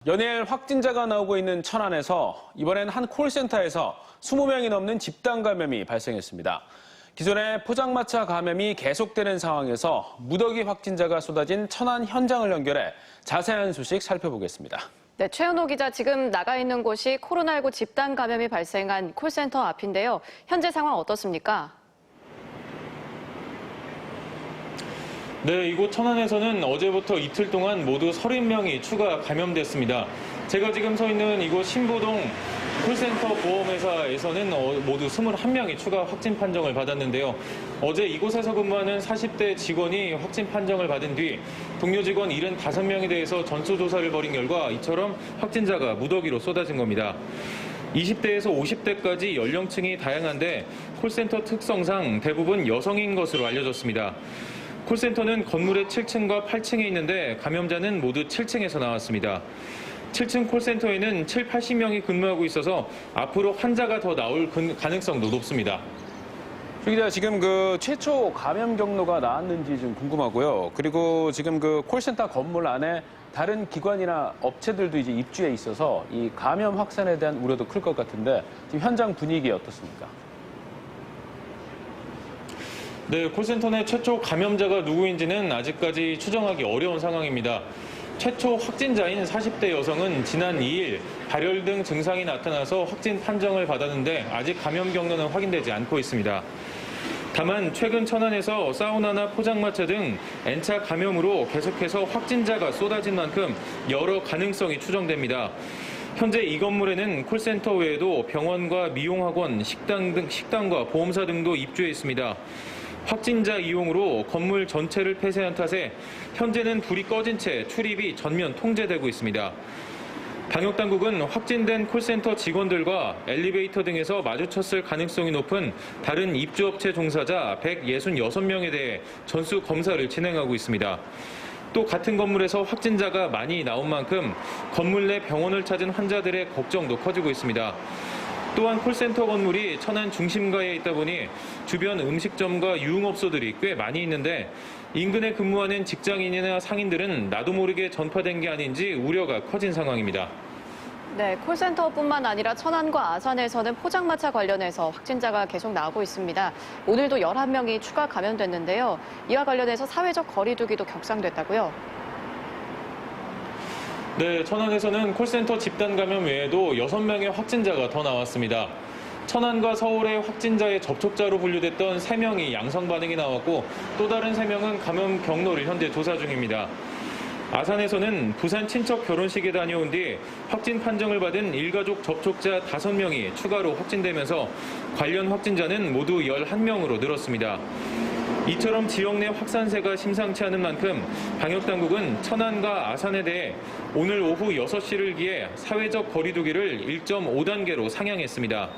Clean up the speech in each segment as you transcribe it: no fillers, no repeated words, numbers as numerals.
연일 확진자가 나오고 있는 천안에서 이번엔 한 콜센터에서 20명이 넘는 집단 감염이 발생했습니다. 기존에 포장마차 감염이 계속되는 상황에서 무더기 확진자가 쏟아진 천안 현장을 연결해 자세한 소식 살펴보겠습니다. 네, 최은호 기자, 지금 나가 있는 곳이 코로나19 집단 감염이 발생한 콜센터 앞인데요. 현재 상황 어떻습니까? 네, 이곳 천안에서는 어제부터 이틀 동안 모두 30명이 추가 감염됐습니다. 제가 지금 서 있는 이곳 신보동 콜센터 보험회사에서는 모두 21명이 추가 확진 판정을 받았는데요. 어제 이곳에서 근무하는 40대 직원이 확진 판정을 받은 뒤 동료 직원 75명에 대해서 전수조사를 벌인 결과 이처럼 확진자가 무더기로 쏟아진 겁니다. 20대에서 50대까지 연령층이 다양한데 콜센터 특성상 대부분 여성인 것으로 알려졌습니다. 콜센터는 건물의 7층과 8층에 있는데 감염자는 모두 7층에서 나왔습니다. 7층 콜센터에는 80명이 근무하고 있어서 앞으로 환자가 더 나올 가능성도 높습니다. 주 기자, 지금 최초 감염 경로가 나왔는지 좀 궁금하고요. 그리고 지금 콜센터 건물 안에 다른 기관이나 업체들도 이제 입주해 있어서 이 감염 확산에 대한 우려도 클 것 같은데 지금 현장 분위기 어떻습니까? 네, 콜센터 내 최초 감염자가 누구인지는 아직까지 추정하기 어려운 상황입니다. 최초 확진자인 40대 여성은 지난 2일 발열 등 증상이 나타나서 확진 판정을 받았는데 아직 감염 경로는 확인되지 않고 있습니다. 다만 최근 천안에서 사우나나 포장마차 등 N차 감염으로 계속해서 확진자가 쏟아진 만큼 여러 가능성이 추정됩니다. 현재 이 건물에는 콜센터 외에도 병원과 미용학원, 식당과 보험사 등도 입주해 있습니다. 확진자 이용으로 건물 전체를 폐쇄한 탓에 현재는 불이 꺼진 채 출입이 전면 통제되고 있습니다. 방역당국은 확진된 콜센터 직원들과 엘리베이터 등에서 마주쳤을 가능성이 높은 다른 입주업체 종사자 166명에 대해 전수 검사를 진행하고 있습니다. 또 같은 건물에서 확진자가 많이 나온 만큼 건물 내 병원을 찾은 환자들의 걱정도 커지고 있습니다. 또한 콜센터 건물이 천안 중심가에 있다 보니 주변 음식점과 유흥업소들이 꽤 많이 있는데 인근에 근무하는 직장인이나 상인들은 나도 모르게 전파된 게 아닌지 우려가 커진 상황입니다. 네, 콜센터뿐만 아니라 천안과 아산에서는 포장마차 관련해서 확진자가 계속 나오고 있습니다. 오늘도 11명이 추가 감염됐는데요. 이와 관련해서 사회적 거리 두기도 격상됐다고요? 네, 천안에서는 콜센터 집단 감염 외에도 6명의 확진자가 더 나왔습니다. 천안과 서울의 확진자의 접촉자로 분류됐던 3명이 양성 반응이 나왔고 또 다른 3명은 감염 경로를 현재 조사 중입니다. 아산에서는 부산 친척 결혼식에 다녀온 뒤 확진 판정을 받은 일가족 접촉자 5명이 추가로 확진되면서 관련 확진자는 모두 11명으로 늘었습니다. 이처럼 지역 내 확산세가 심상치 않은 만큼 방역당국은 천안과 아산에 대해 오늘 오후 6시를 기해 사회적 거리 두기를 1.5단계로 상향했습니다.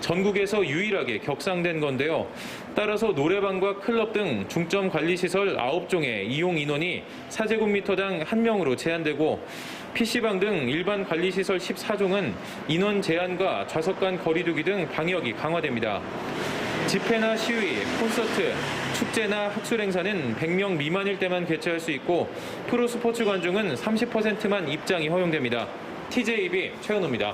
전국에서 유일하게 격상된 건데요. 따라서 노래방과 클럽 등 중점 관리시설 9종의 이용 인원이 4제곱미터당 1명으로 제한되고 PC방 등 일반 관리시설 14종은 인원 제한과 좌석 간 거리 두기 등 방역이 강화됩니다. 집회나 시위, 콘서트, 축제나 학술 행사는 100명 미만일 때만 개최할 수 있고 프로스포츠 관중은 30%만 입장이 허용됩니다. TJB 최은호입니다.